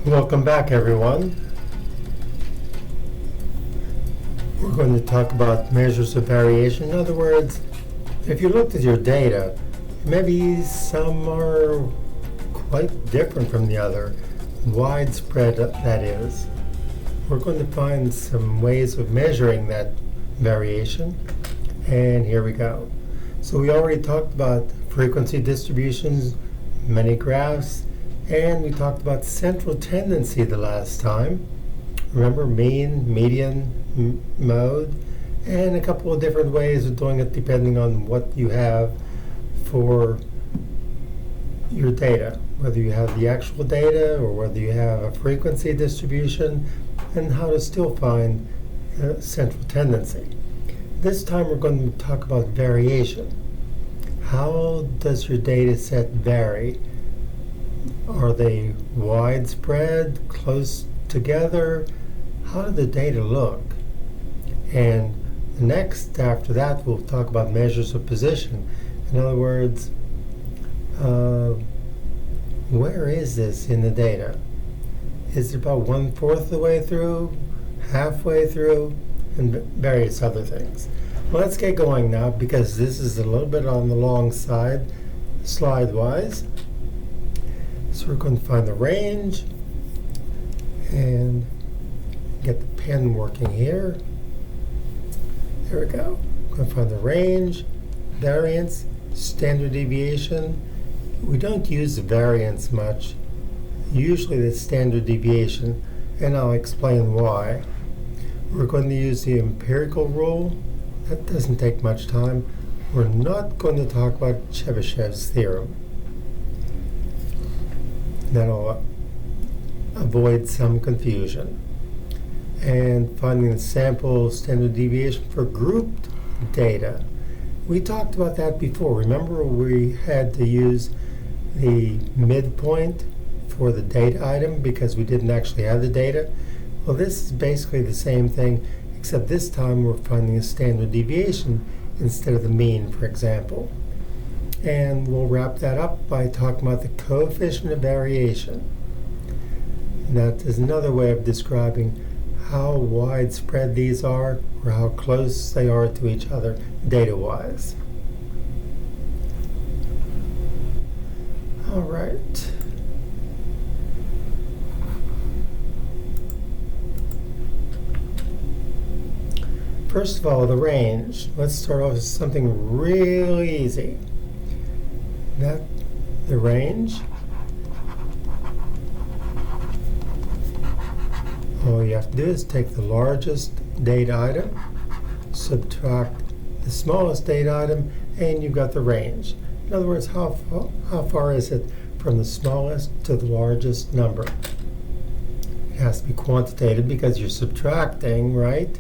Welcome back, everyone. We're going to talk about measures of variation. In other words, if you looked at your data, maybe some are quite different from the other, widespread that is. We're going to find some ways of measuring that variation, and here we go. So we already talked about frequency distributions, many graphs, and we talked about central tendency the last time. Remember, mean, median, mode, and a couple of different ways of doing it depending on what you have for your data, whether you have the actual data or whether you have a frequency distribution, and how to still find central tendency. This time we're going to talk about variation. How does your data set vary? Are they widespread, close together? How do the data look? And next, after that, we'll talk about measures of position. In other words, where is this in the data? Is it about 1/4 of the way through, halfway through, and various other things? Well, let's get going now, because this is a little bit on the long side, slide-wise. So we're going to find the range and get the pen working here. There we go. We're going to find the range, variance, standard deviation. We don't use the variance much. Usually the standard deviation, and I'll explain why. We're going to use the empirical rule. That doesn't take much time. We're not going to talk about Chebyshev's theorem. That'll avoid some confusion. And finding the sample standard deviation for grouped data. We talked about that before. Remember, we had to use the midpoint for the data item because we didn't actually have the data. Well, this is basically the same thing, except this time we're finding a standard deviation instead of the mean, for example. And we'll wrap that up by talking about the coefficient of variation. That is another way of describing how widespread these are or how close they are to each other data-wise. All right. First of all, the range. Let's start off with something really easy. The range, all you have to do is take the largest data item, subtract the smallest data item, and you've got the range. In other words, how far is it from the smallest to the largest number? It has to be quantitative because you're subtracting, right?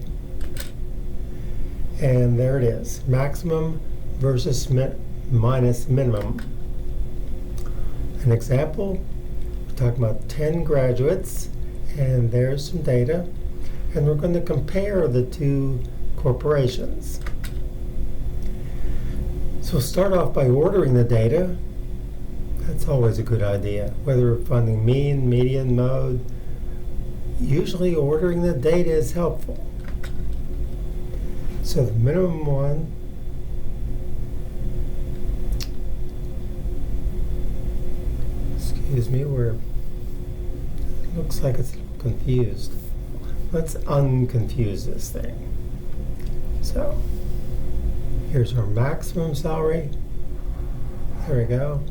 And there it is, maximum versus minus minimum. An example, we're talking about 10 graduates, and there's some data, and we're going to compare the two corporations. So we'll start off by ordering the data. That's always a good idea, whether we're finding mean, median, mode. Usually ordering the data is helpful. So the minimum one, excuse me, it looks like it's confused. Let's unconfuse this thing. So here's our maximum salary. There we go,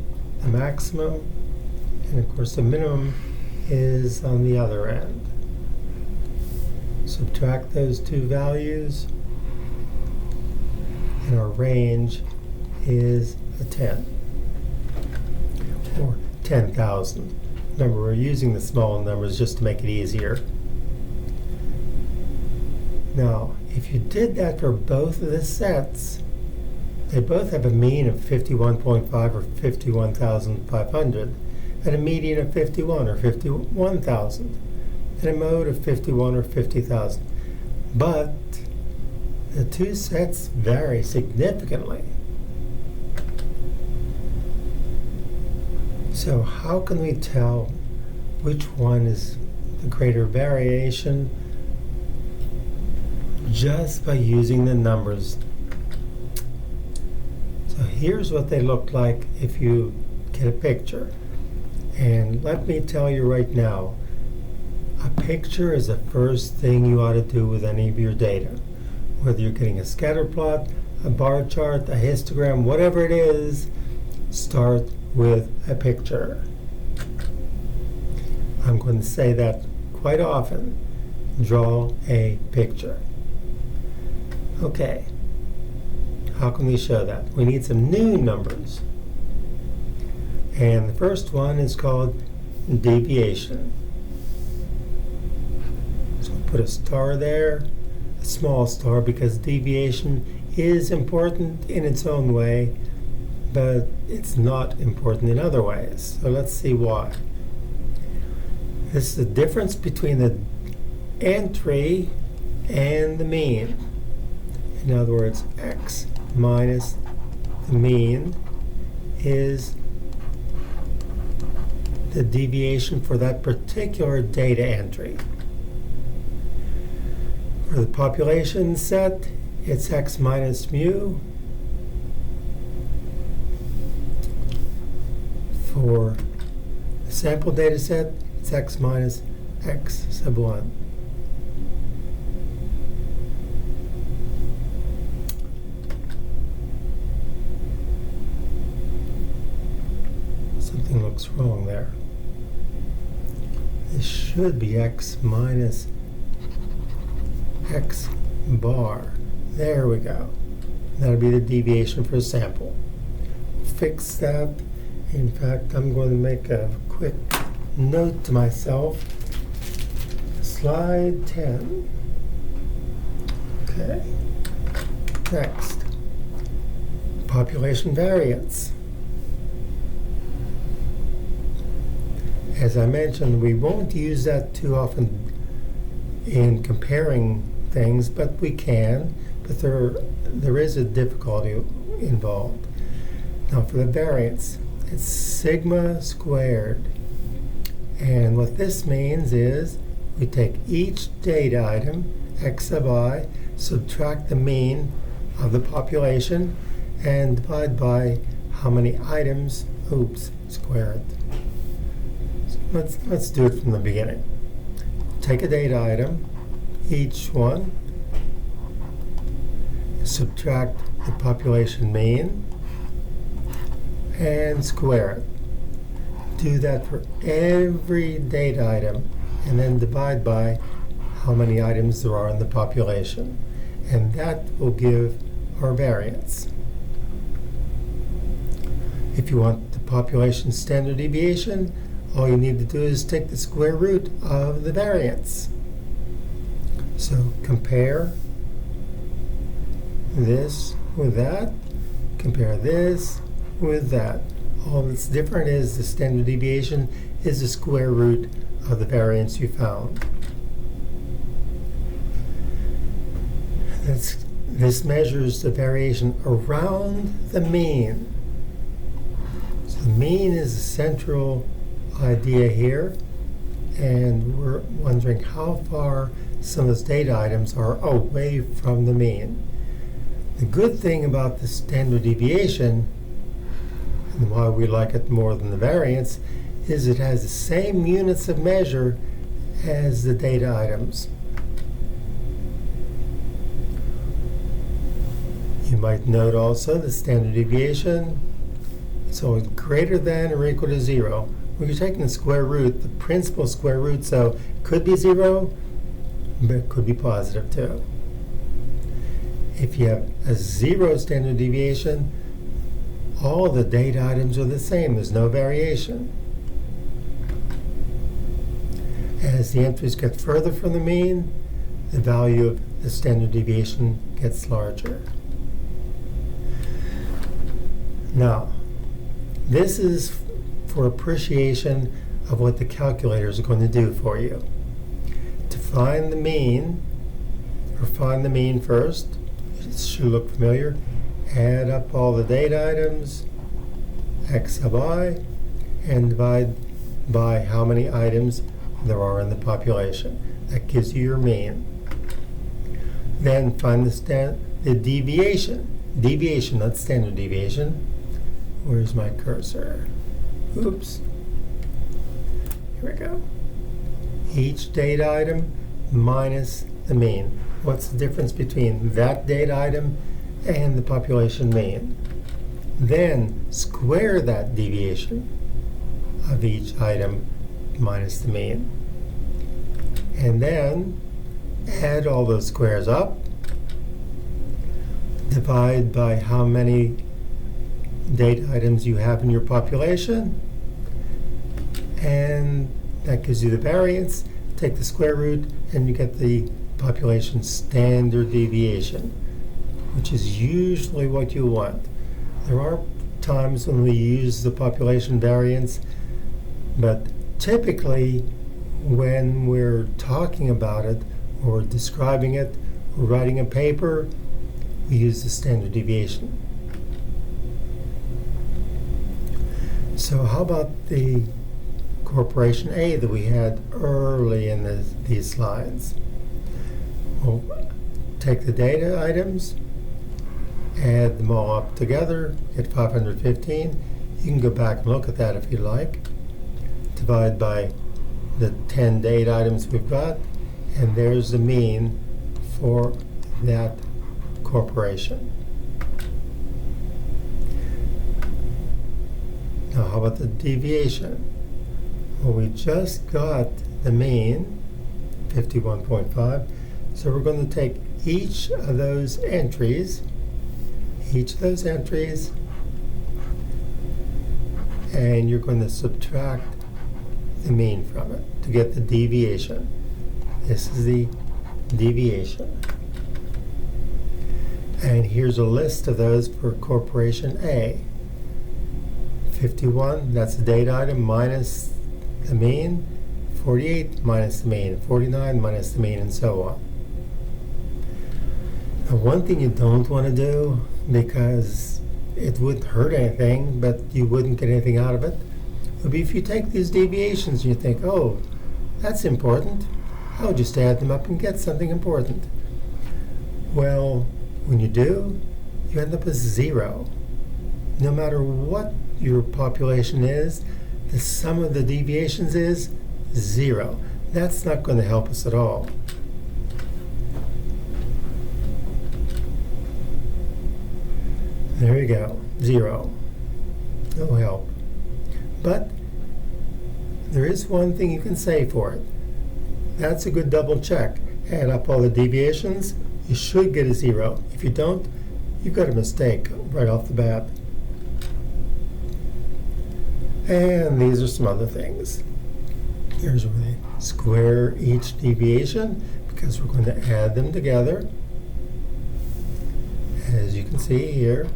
the maximum. And of course the minimum is on the other end. Subtract those two values, and our range is a 10, or 10,000. Remember, we're using the small numbers just to make it easier. Now, if you did that for both of the sets, they both have a mean of 51.5 or 51,500, and a median of 51 or 51,000, and a mode of 51 or 50,000. But the two sets vary significantly. So how can we tell which one is the greater variation just by using the numbers. So here's what they look like if you get a picture. And let me tell you right now, a picture is the first thing you ought to do with any of your data. Whether you're getting a scatter plot, a bar chart, a histogram, whatever it is, start with a picture. I'm going to say that quite often. Draw a picture. Okay. How can we show that? We need some new numbers. And the first one is called deviation. So put a star there, a small star, because deviation is important in its own way, but it's not important in other ways. So let's see why. This is the difference between the entry and the mean. In other words, x minus the mean is the deviation for that particular data entry. For the population set, it's x minus mu. For the sample data set, it's x minus x sub 1. Something looks wrong there. This should be x minus x bar. There we go. That'll be the deviation for a sample. Fix that. In fact, I'm going to make a quick note to myself. Slide 10. Okay. Next. Population variance. As I mentioned, we won't use that too often in comparing things, but we can. But there is a difficulty involved. Now for the variance, it's sigma squared. And what this means is we take each data item, x sub I, subtract the mean of the population, and divide by how many items, square it. So let's do it from the beginning. Take a data item, each one, subtract the population mean, and square it. Do that for every data item, and then divide by how many items there are in the population. And that will give our variance. If you want the population standard deviation, all you need to do is take the square root of the variance. So compare this with that, compare this with that. All that's different is the standard deviation is the square root of the variance you found. This measures the variation around the mean. So the mean is the central idea here, and we're wondering how far some of those data items are away from the mean. The good thing about the standard deviation, and why we like it more than the variance, is it has the same units of measure as the data items. You might note also the standard deviation is always greater than or equal to 0. When you're taking the square root, the principal square root, so it could be 0, but it could be positive too. If you have a 0 standard deviation, all the data items are the same. There's no variation. As the entries get further from the mean, the value of the standard deviation gets larger. Now, this is for appreciation of what the calculators are going to do for you. To find the mean, or find the mean first, it should look familiar. Add up all the data items, x sub I, and divide by how many items there are in the population. That gives you your mean. Then find the deviation. Deviation, not standard deviation. Where's my cursor? Oops. Here we go. Each data item minus the mean. What's the difference between that data item and the population mean? Then square that deviation of each item minus the mean. And then add all those squares up, divide by how many data items you have in your population, and that gives you the variance. Take the square root and you get the population standard deviation, which is usually what you want. There are times when we use the population variance, but typically when we're talking about it or describing it or writing a paper, we use the standard deviation. So how about the corporation A that we had early in these slides? We'll take the data items, add them all up together, get 515. You can go back and look at that if you like. Divide by the 10 data items we've got, and there's the mean for that corporation. Now how about the deviation? Well, we just got the mean, 51.5, so we're going to take each of those entries, and you're going to subtract the mean from it to get the deviation. This is the deviation. And here's a list of those for corporation A. 51, that's the data item, minus the mean. 48 minus the mean. 49 minus the mean, and so on. Now, one thing you don't want to do, because it wouldn't hurt anything, but you wouldn't get anything out of it, would be if you take these deviations and you think, oh, that's important, I'll just add them up and get something important. Well, when you do, you end up with 0. No matter what your population is, the sum of the deviations is 0. That's not going to help us at all. There you go, 0. No help. But there is one thing you can say for it. That's a good double check. Add up all the deviations, you should get a 0. If you don't, you've got a mistake right off the bat. And these are some other things. Here's where we square each deviation, because we're going to add them together. As you can see here,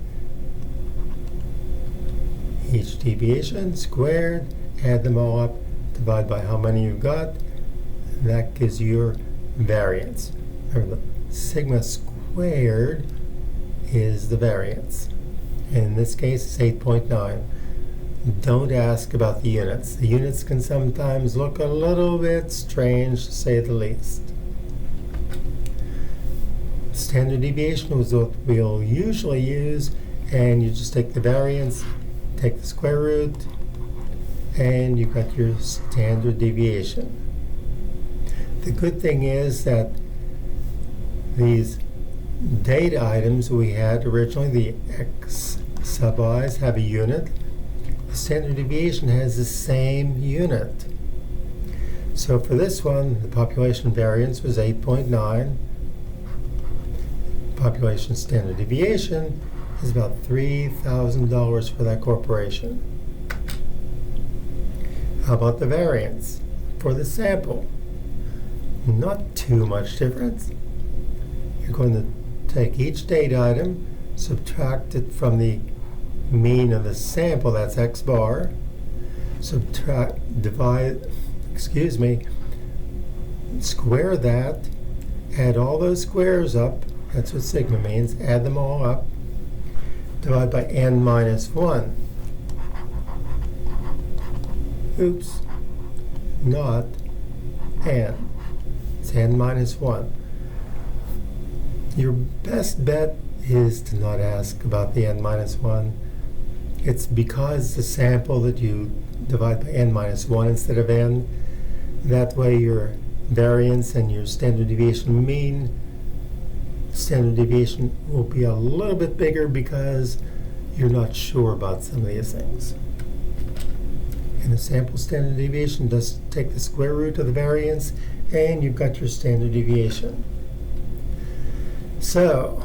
each deviation squared, add them all up, divide by how many you've got, and that gives you your variance. Remember, sigma squared is the variance. In this case, it's 8.9. Don't ask about the units. The units can sometimes look a little bit strange, to say the least. Standard deviation is what we'll usually use, and you just take the variance, take the square root, and you've got your standard deviation. The good thing is that these data items we had originally, the x sub i's, have a unit. The standard deviation has the same unit. So for this one, the population variance was 8.9. Population standard deviation is about $3,000 for that corporation. How about the variance for the sample? Not too much difference. You're going to take each data item, subtract it from the mean of the sample, that's x bar, square that, add all those squares up, that's what sigma means, add them all up, divide by n minus 1. Oops, not n. It's n minus 1. Your best bet is to not ask about the n minus 1. It's because the sample that you divide by n minus 1 instead of n. That way your variance and your standard deviation mean standard deviation will be a little bit bigger because you're not sure about some of these things. And the sample standard deviation does take the square root of the variance, and you've got your standard deviation. So,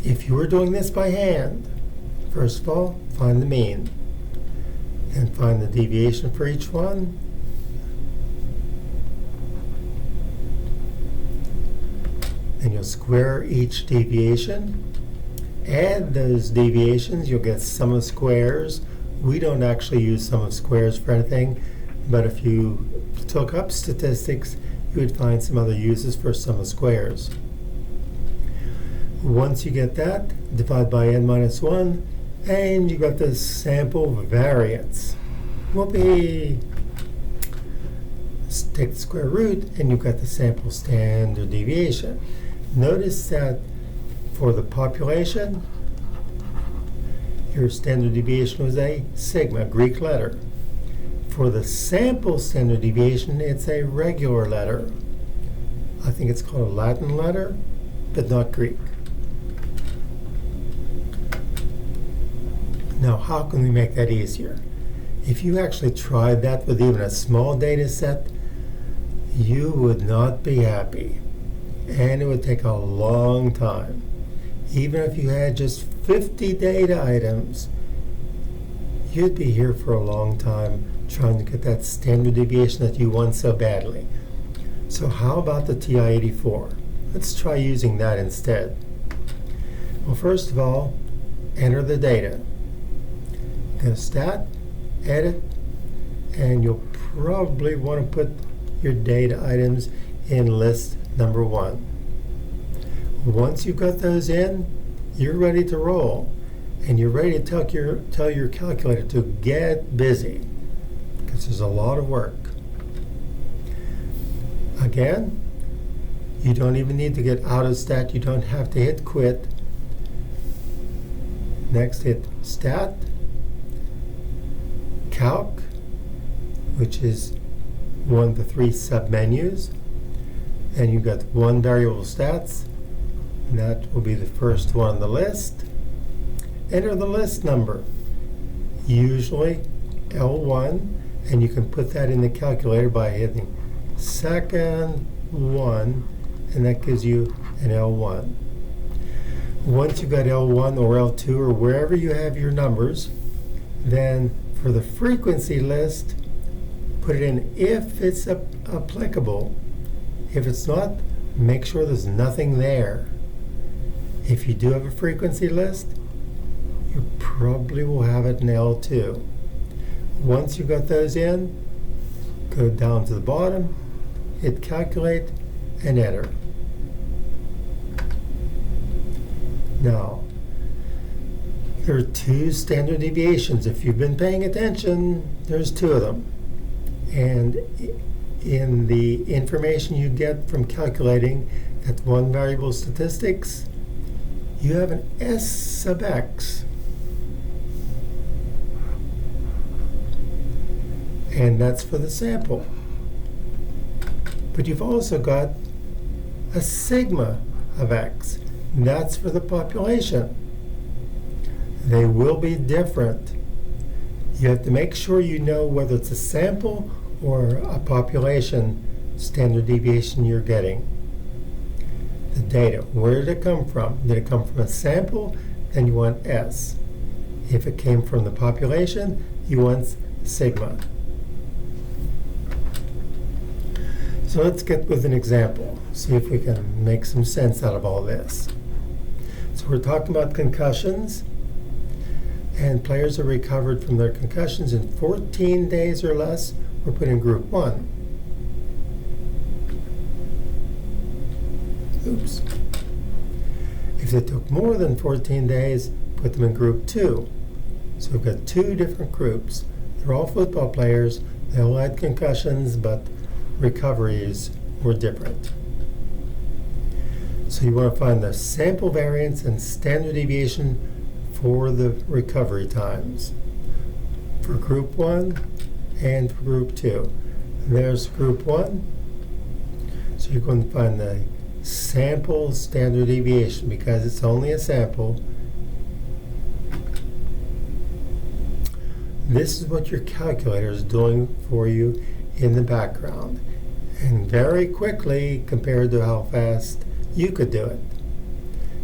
if you were doing this by hand, first of all, find the mean, and find the deviation for each one. Then you'll square each deviation. Add those deviations, you'll get sum of squares. We don't actually use sum of squares for anything, but if you took up statistics, you would find some other uses for sum of squares. Once you get that, divide by n minus 1, and you got the sample variance. Will be, take the square root, and you've got the sample standard deviation. Notice that for the population, your standard deviation was a sigma, Greek letter. For the sample standard deviation, it's a regular letter. I think it's called a Latin letter, but not Greek. Now, how can we make that easier? If you actually tried that with even a small data set, you would not be happy. And it would take a long time. Even if you had just 50 data items, you'd be here for a long time trying to get that standard deviation that you want so badly. So how about the TI-84? Let's try using that instead. Well, first of all, enter the data. Go to Stat, Edit, and you'll probably want to put your data items in list number 1. Once you've got those in, you're ready to roll, and you're ready to tell your calculator to get busy, because there's a lot of work. Again, you don't even need to get out of Stat. You don't have to hit Quit. Next, hit Stat, Calc, which is one of the 3 submenus, and you've got one variable stats, and that will be the first one on the list. Enter the list number, usually L1, and you can put that in the calculator by hitting second 1, and that gives you an L1. Once you've got L1 or L2 or wherever you have your numbers, then for the frequency list, put it in if it's applicable. If it's not, make sure there's nothing there. If you do have a frequency list, you probably will have it in L2. Once you've got those in, go down to the bottom, hit Calculate, and Enter. Now, there are 2 standard deviations. If you've been paying attention, there's 2 of them. And in the information you get from calculating that one variable statistics, you have an S sub x. And that's for the sample. But you've also got a sigma of x. And that's for the population. They will be different. You have to make sure you know whether it's a sample or a population standard deviation you're getting. The data, where did it come from? Did it come from a sample? Then you want S. If it came from the population, you want sigma. So let's get with an example, see if we can make some sense out of all this. So we're talking about concussions, and players are recovered from their concussions in 14 days or less. We're put in group 1. Oops. If they took more than 14 days, put them in group 2. So we've got 2 different groups. They're all football players. They all had concussions, but recoveries were different. So you want to find the sample variance and standard deviation for the recovery times for group 1 and for group 2. And there's group 1. So you're going to find the sample standard deviation because it's only a sample. This is what your calculator is doing for you in the background. And very quickly compared to how fast you could do it.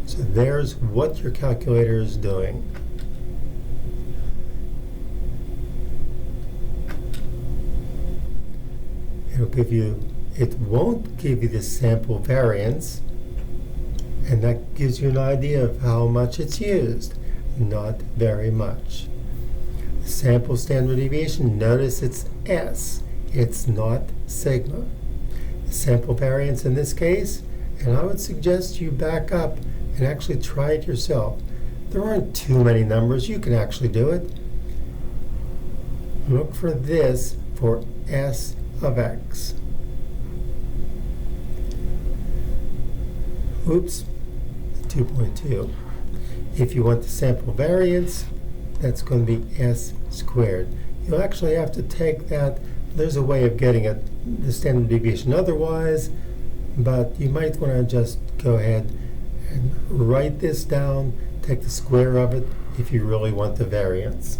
So there's what your calculator is doing. It won't give you the sample variance, and that gives you an idea of how much it's used. Not very much. The sample standard deviation, notice it's S. It's not sigma. The sample variance in this case, and I would suggest you back up and actually try it yourself. There aren't too many numbers. You can actually do it. Look for this for S of X. Oops, 2.2. If you want the sample variance, that's going to be S squared. You'll actually have to take that. There's a way of getting it, the standard deviation otherwise, but you might want to just go ahead and write this down, take the square of it if you really want the variance.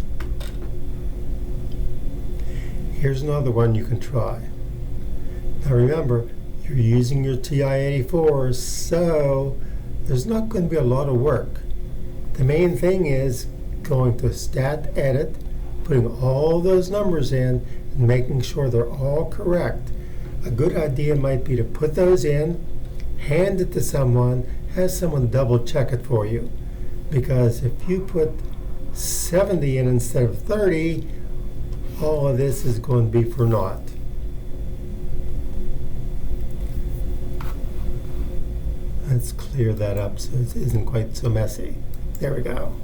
Here's another one you can try. Now remember, you're using your TI-84, so there's not going to be a lot of work. The main thing is going to stat edit, putting all those numbers in, and making sure they're all correct. A good idea might be to put those in, hand it to someone, have someone double check it for you. Because if you put 70 in instead of 30, all of this is going to be for naught. Let's clear that up so it isn't quite so messy. There we go.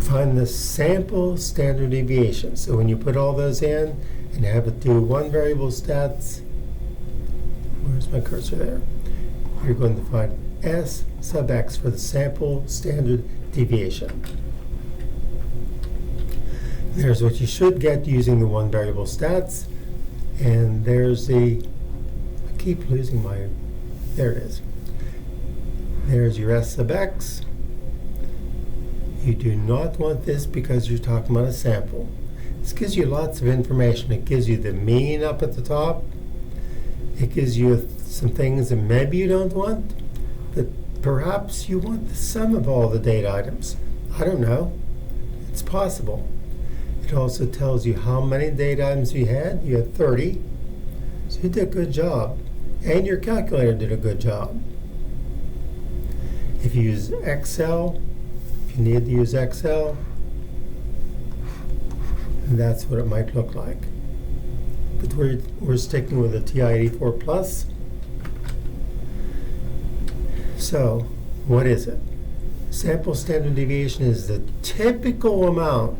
Find the sample standard deviation. So when you put all those in and have it do one variable stats, where's my cursor there? You're going to find S sub X for the sample standard deviation. There's what you should get using the one variable stats. And there's the, I keep losing my, there it is. There's your S sub X. You do not want this because you're talking about a sample. This gives you lots of information. It gives you the mean up at the top. It gives you some things that maybe you don't want, but perhaps you want the sum of all the data items. I don't know. It's possible. It also tells you how many data items you had. You had 30. So you did a good job. And your calculator did a good job. If you use Excel, if you need to use Excel, that's what it might look like. But we're sticking with a TI-84 Plus. So, what is it? Sample standard deviation is the typical amount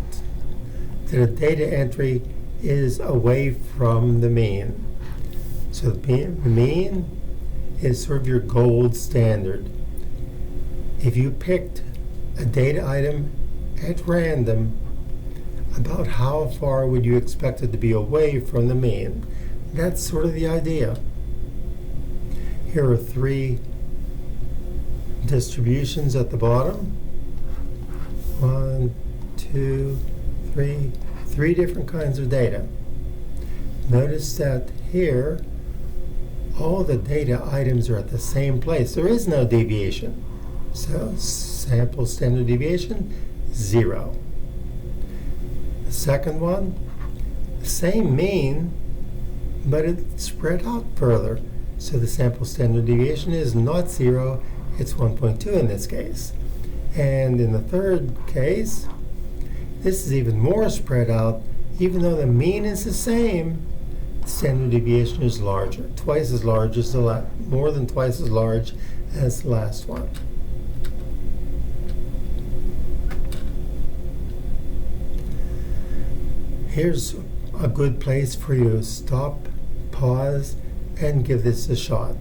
that a data entry is away from the mean. So the mean is sort of your gold standard. If you picked a data item at random, about how far would you expect it to be away from the mean? That's sort of the idea. Here are 3 distributions at the bottom. 1, 2, 3. 3 different kinds of data. Notice that here, all the data items are at the same place. There is no deviation. So sample standard deviation, 0. The second one, the same mean, but it's spread out further. So the sample standard deviation is not 0, it's 1.2 in this case. And in the third case, this is even more spread out. Even though the mean is the same, the standard deviation is larger, twice as large as the more than twice as large as the last one. Here's a good place for you to stop, pause, and give this a shot.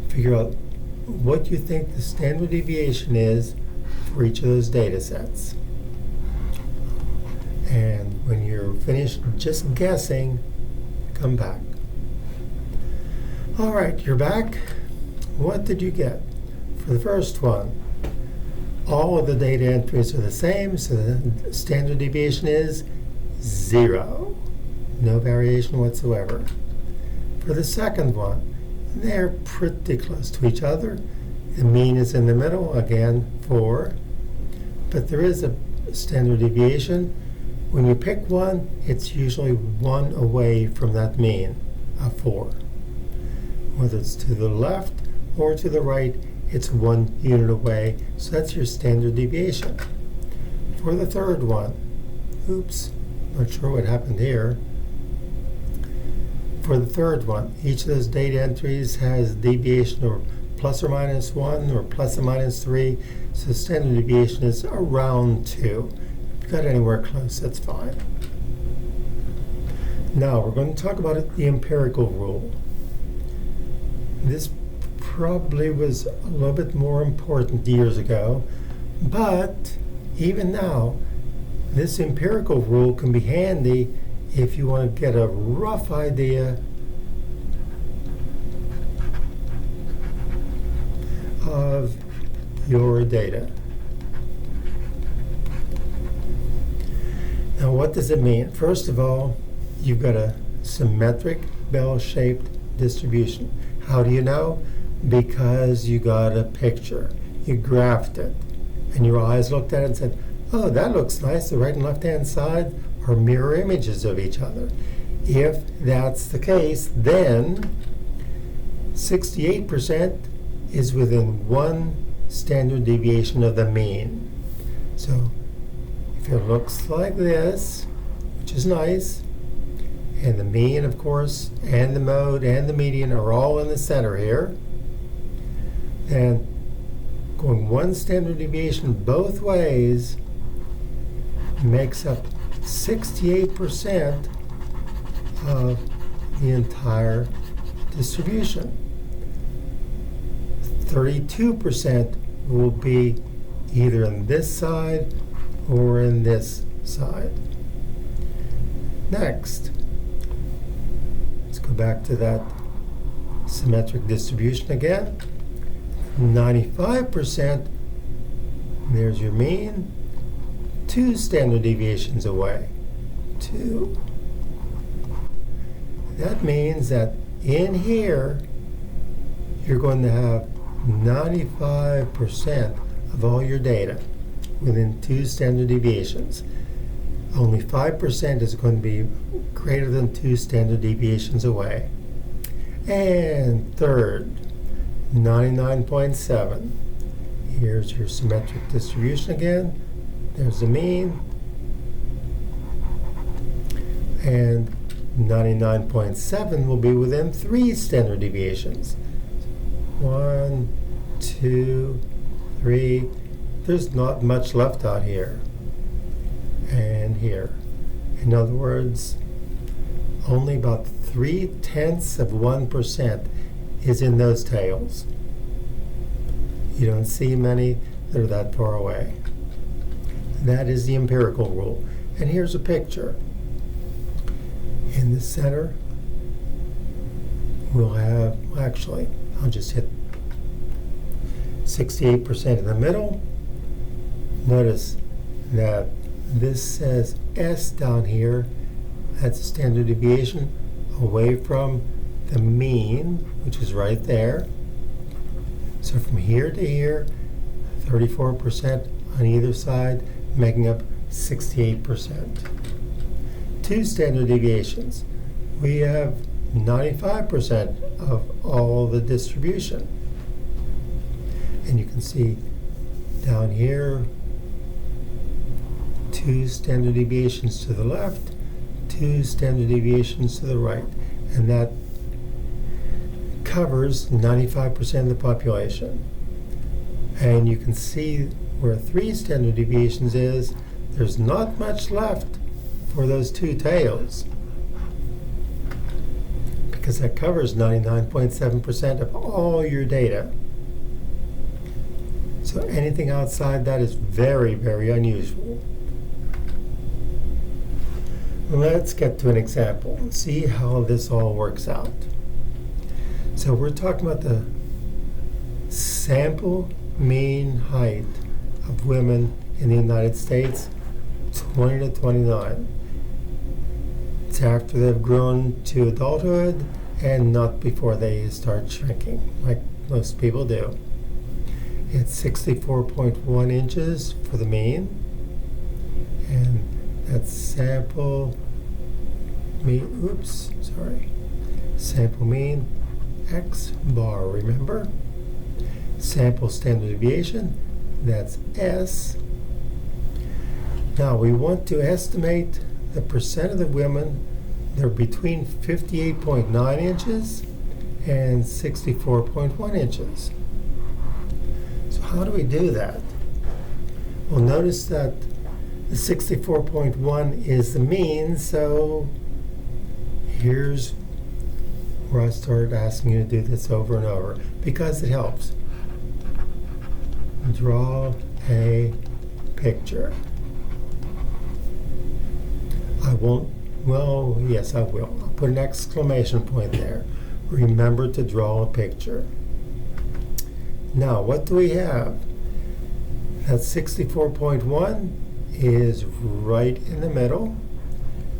Figure out what you think the standard deviation is for each of those data sets. And when you're finished just guessing, come back. All right, you're back. What did you get? For the first one, all of the data entries are the same, so the standard deviation is 0. No variation whatsoever. For the second one, they're pretty close to each other. The mean is in the middle, again, 4. But there is a standard deviation. When you pick one, it's usually 1 away from that mean of 4. Whether it's to the left or to the right, it's 1 unit away, so that's your standard deviation. For the third one, oops, not sure what happened here. For the third one, each of those data entries has deviation of plus or minus 1 or plus or minus 3, so the standard deviation is around 2. If you got anywhere close, that's fine. Now we're going to talk about the empirical rule. This probably was a little bit more important years ago, but even now, this empirical rule can be handy if you want to get a rough idea of your data. Now, what does it mean? First of all, you've got a symmetric bell-shaped distribution. How do you know? Because you got a picture. You graphed it, and your eyes looked at it and said, oh, that looks nice. The right and left-hand side are mirror images of each other. If that's the case, then 68% is within 1 standard deviation of the mean. So if it looks like this, which is nice, and the mean, of course, and the mode and the median are all in the center here, then going 1 standard deviation both ways makes up 68% of the entire distribution. 32% will be either in this side or in this side. Next, let's go back to that symmetric distribution again. 95%, there's your mean, 2 standard deviations away. 2. That means that in here, you're going to have 95% of all your data within 2 standard deviations. Only 5% is going to be greater than 2 standard deviations away. And third, 99.7. Here's your symmetric distribution again. There's the mean. And 99.7 will be within 3 standard deviations. 1, 2, 3. There's not much left out here. And here. In other words, only about 0.3% is in those tails. You don't see many that are that far away. That is the empirical rule. And here's a picture. In the center, we'll have, actually, I'll just hit 68% in the middle. Notice that this says S down here. That's a standard deviation away from the mean, which is right there. So from here to here, 34% on either side, making up 68%. 2 standard deviations. We have 95% of all the distribution. And you can see down here, 2 standard deviations to the left, 2 standard deviations to the right. And that covers 95% of the population. And you can see where 3 standard deviations is, there's not much left for those two tails, because that covers 99.7% of all your data. So anything outside that is very, very unusual. Let's get to an example and see how this all works out. So we're talking about the sample mean height of women in the United States, 20 to 29. It's after they've grown to adulthood and not before they start shrinking, like most people do. It's 64.1 inches for the mean, and that's sample mean, sample mean X bar, remember? Sample standard deviation, that's S. Now we want to estimate the percent of the women that are between 58.9 inches and 64.1 inches. So how do we do that? Well, notice that the 64.1 is the mean, so here's where I started asking you to do this over and over, because it helps. Draw a picture. I won't, well, yes, I will. I'll put an exclamation point there. Remember to draw a picture. Now, what do we have? That 64.1 is right in the middle.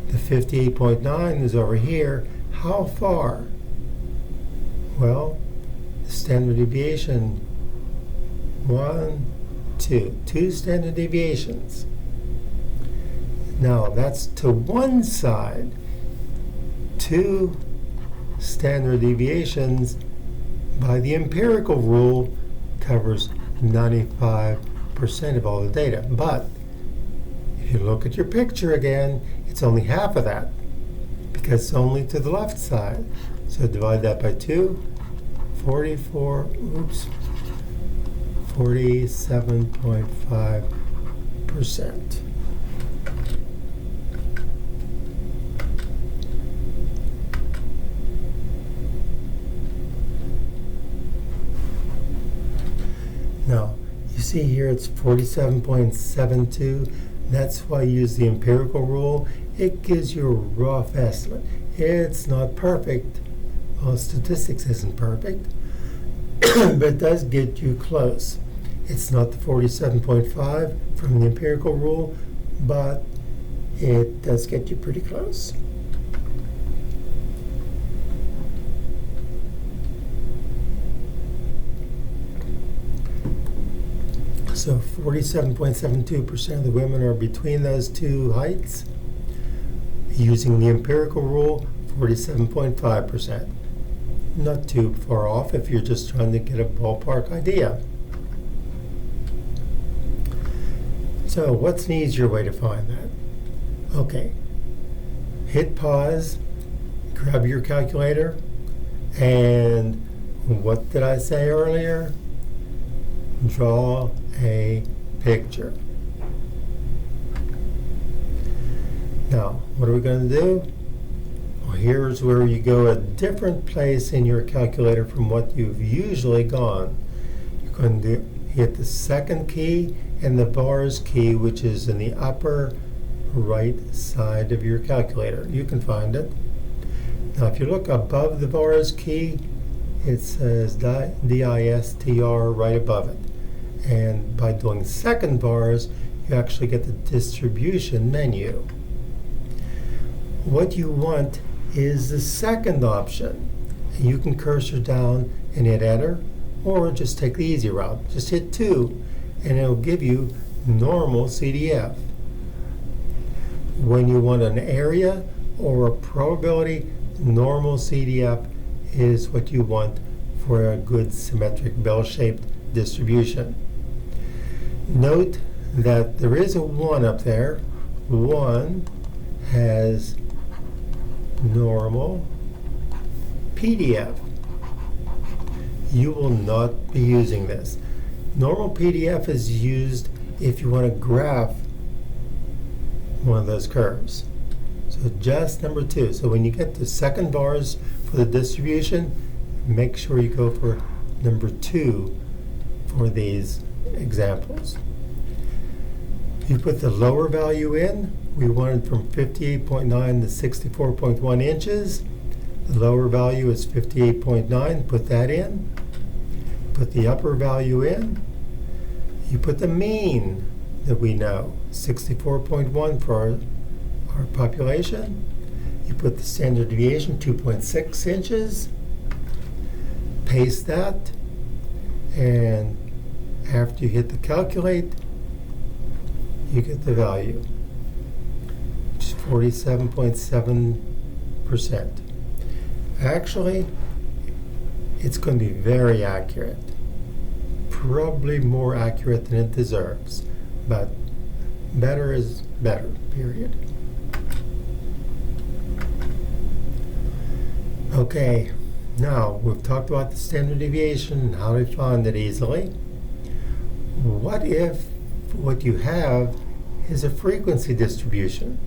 The 58.9 is over here. How far? Well, the standard deviation, 2 standard deviations. Now that's to one side. 2 standard deviations by the empirical rule covers 95% of all the data. But if you look at your picture again, it's only half of that, because it's only to the left side. So divide that by 2, 47.5%. Now, you see here it's 47.72. That's why I use the empirical rule. It gives you a rough estimate. It's not perfect. Well, statistics isn't perfect, but it does get you close. It's not the 47.5 from the empirical rule, but it does get you pretty close. So 47.72% of the women are between those two heights. Using the empirical rule, 47.5%. Not too far off if you're just trying to get a ballpark idea. So what's an easier way to find that? Okay, hit pause, grab your calculator, and what did I say earlier? Draw a picture. Now, what are we going to do? Well, here's where you go a different place in your calculator from what you've usually gone. You're going to hit the second key and the bars key, which is in the upper right side of your calculator. You can find it. Now, if you look above the bars key, it says DISTR right above it. And by doing second bars, you actually get the distribution menu. What you want is the second option. You can cursor down and hit enter, or just take the easy route. Just hit 2, and it'll give you normal CDF. When you want an area or a probability, normal CDF is what you want for a good symmetric bell-shaped distribution. Note that there is a 1 up there. 1 has normal PDF. You will not be using this. Normal PDF is used if you want to graph one of those curves. So just number 2. So when you get the second bars for the distribution, make sure you go for number 2 for these examples. You put the lower value in. We wanted from 58.9 to 64.1 inches. The lower value is 58.9. Put that in. Put the upper value in. You put the mean that we know, 64.1 for our population. You put the standard deviation, 2.6 inches. Paste that. And after you hit the calculate, you get the value, which is 47.7%. Actually, it's going to be very accurate, probably more accurate than it deserves, but better is better, period. Okay, now we've talked about the standard deviation and how to find it easily. What if what you have is a frequency distribution?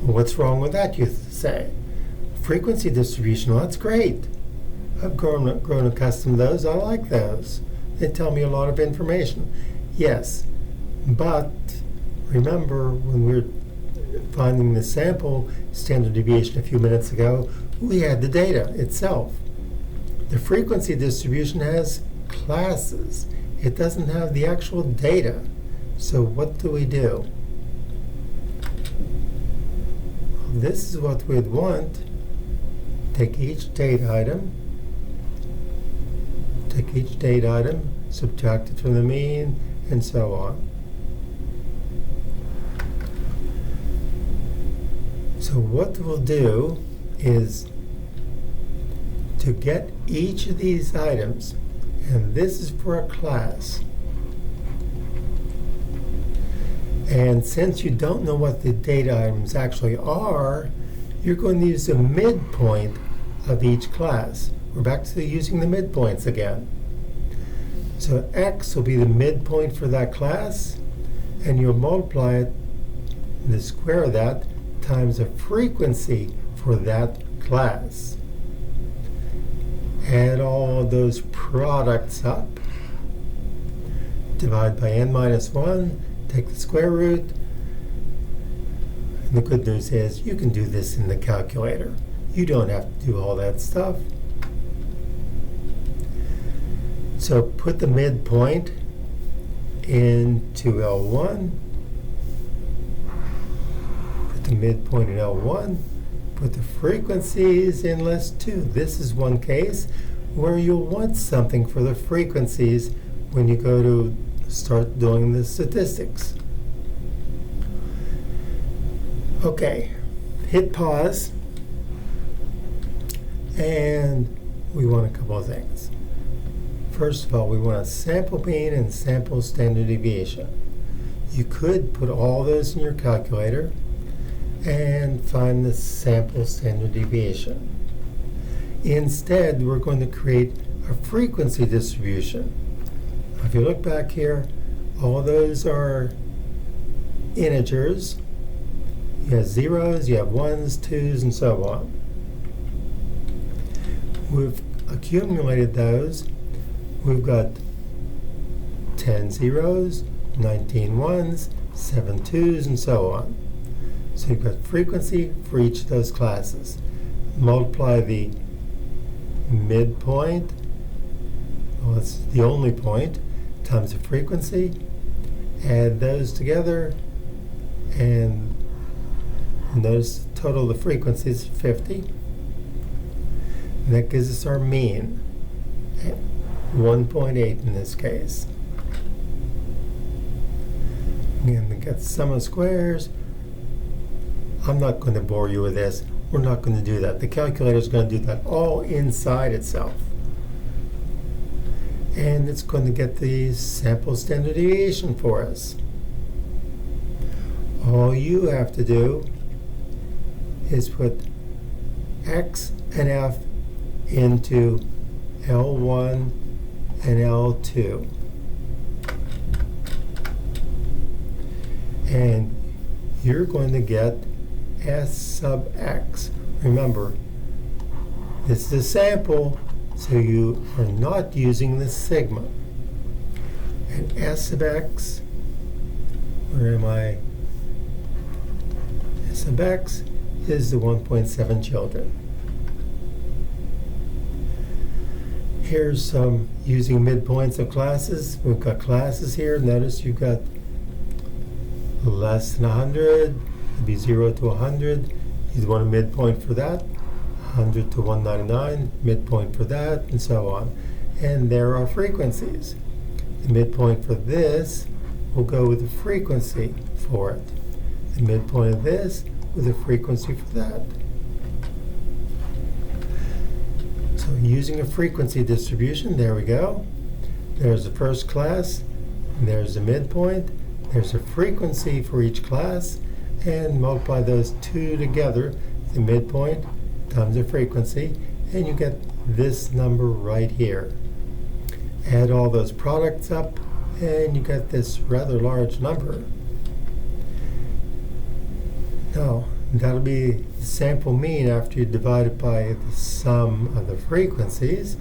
Well, what's wrong with that, you say? Frequency distribution, well, that's great. I've grown accustomed to those. I like those. They tell me a lot of information. Yes, but remember when we were finding the sample standard deviation a few minutes ago, we had the data itself. The frequency distribution has classes. It doesn't have the actual data. So what do we do? This is what we'd want. Take each data item, subtract it from the mean, and so on. So what we'll do is to get each of these items, and this is for a class. And since you don't know what the data items actually are, you're going to use the midpoint of each class. We're back to using the midpoints again. So x will be the midpoint for that class, and you'll multiply it, the square of that, times the frequency for that class. Add all of those products up, divide by n minus 1, take the square root. And the good news is you can do this in the calculator. You don't have to do all that stuff. So put the midpoint into L1. Put the midpoint in L1. Put the frequencies in list 2. This is one case where you'll want something for the frequencies when you go to start doing the statistics. Okay, hit pause, and we want a couple of things. First of all, we want a sample mean and sample standard deviation. You could put all those in your calculator and find the sample standard deviation. Instead, we're going to create a frequency distribution. If you look back here, all those are integers. You have zeros, you have ones, twos, and so on. We've accumulated those. We've got 10 zeros, 19 ones, 7 twos, and so on. So you've got frequency for each of those classes. Multiply the midpoint, well, it's the only point, times the frequency. Add those together, and notice the total of the frequencies is 50. And that gives us our mean, 1.8 in this case. And we get sum of squares. I'm not going to bore you with this. We're not going to do that. The calculator is going to do that all inside itself. And it's going to get the sample standard deviation for us. All you have to do is put x and f into L1 and L2. And you're going to get S sub x. Remember, this is a sample, so you are not using the sigma. And S sub x, where am I? S sub x is the 1.7 children. Here's some using midpoints of classes. We've got classes here. Notice you've got less than 100, it'd be 0 to 100. You'd want a midpoint for that. 100 to 199, midpoint for that, and so on. And there are frequencies. The midpoint for this will go with the frequency for it. The midpoint of this with the frequency for that. So using a frequency distribution, there we go. There's the first class, and there's the midpoint, there's a frequency for each class, and multiply those two together, the midpoint times the frequency, and you get this number right here. Add all those products up, and you get this rather large number. Now, that'll be the sample mean after you divide it by the sum of the frequencies.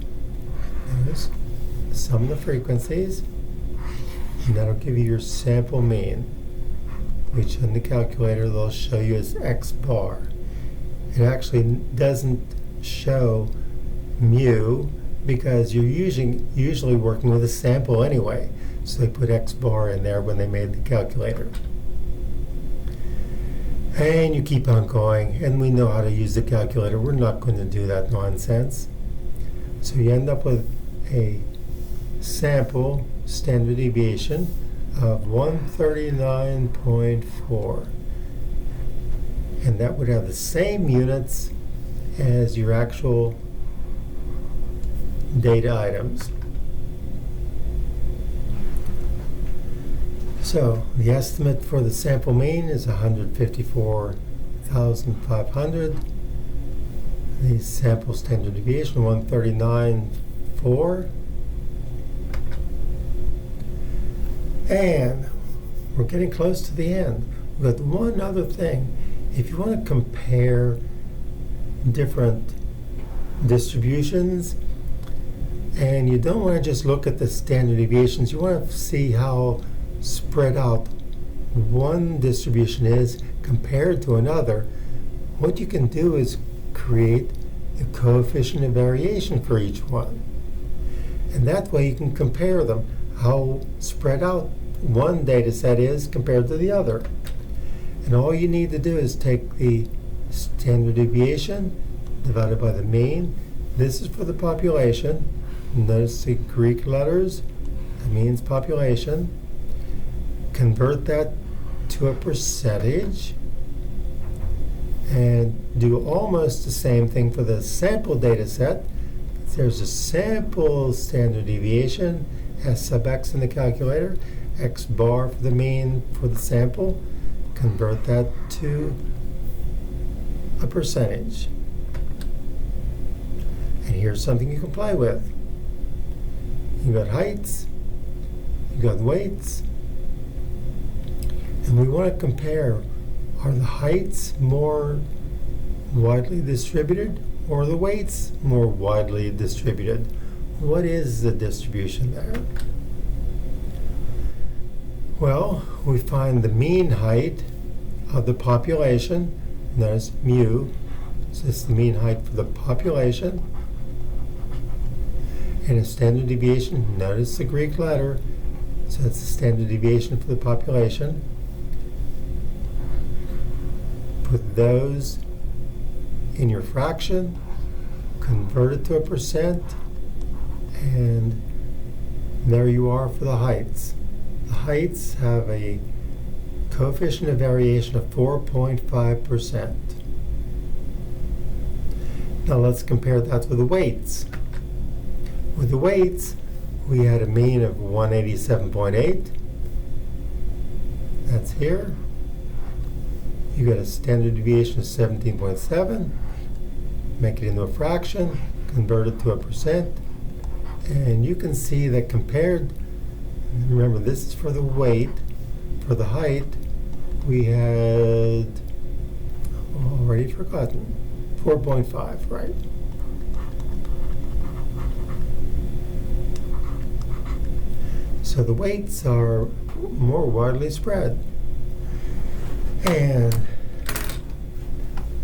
There's the sum of the frequencies, and that'll give you your sample mean, which in the calculator they'll show you as x bar. It actually doesn't show mu because you're usually working with a sample anyway, so they put x bar in there when they made the calculator. And you keep on going, and we know how to use the calculator. We're not going to do that nonsense. So you end up with a sample standard deviation of 139.4. And that would have the same units as your actual data items. So the estimate for the sample mean is 154,500. The sample standard deviation 139.4. And we're getting close to the end. But one other thing, if you want to compare different distributions, and you don't want to just look at the standard deviations, you want to see how spread out one distribution is compared to another. What you can do is create the coefficient of variation for each one. And that way you can compare them, how spread out one data set is compared to the other. And all you need to do is take the standard deviation divided by the mean. This is for the population. Notice the Greek letters. That means population. Convert that to a percentage and do almost the same thing for the sample data set. There's a sample standard deviation, S sub x in the calculator, x bar for the mean for the sample. Convert that to a percentage. And here's something you can play with. You got heights, you got weights, and we want to compare, are the heights more widely distributed or the weights more widely distributed? What is the distribution there? Well, we find the mean height of the population, notice mu, so this is the mean height for the population, and a standard deviation, notice the Greek letter, so it's the standard deviation for the population. Put those in your fraction, convert it to a percent, and there you are for the heights. The heights have a coefficient of variation of 4.5%. Now let's compare that with the weights. With the weights, we had a mean of 187.8. That's here. You got a standard deviation of 17.7. Make it into a fraction, convert it to a percent, and you can see that compared, remember this is for the weight, for the height, we had, already forgotten. 4.5, right? So the weights are more widely spread. And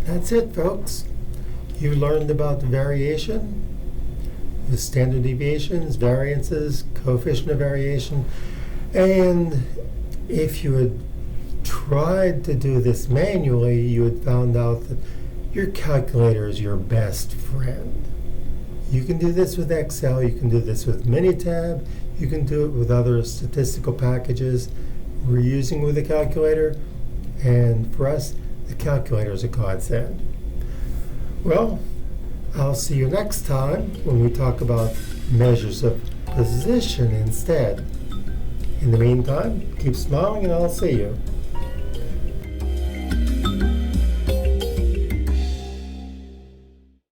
that's it, folks. You learned about the variation, the standard deviations, variances, coefficient of variation, and if you had tried to do this manually, you had found out that your calculator is your best friend. You can do this with Excel, you can do this with Minitab, you can do it with other statistical packages we're using with the calculator, and for us, the calculator is a godsend. Well, I'll see you next time when we talk about measures of position instead. In the meantime, keep smiling and I'll see you.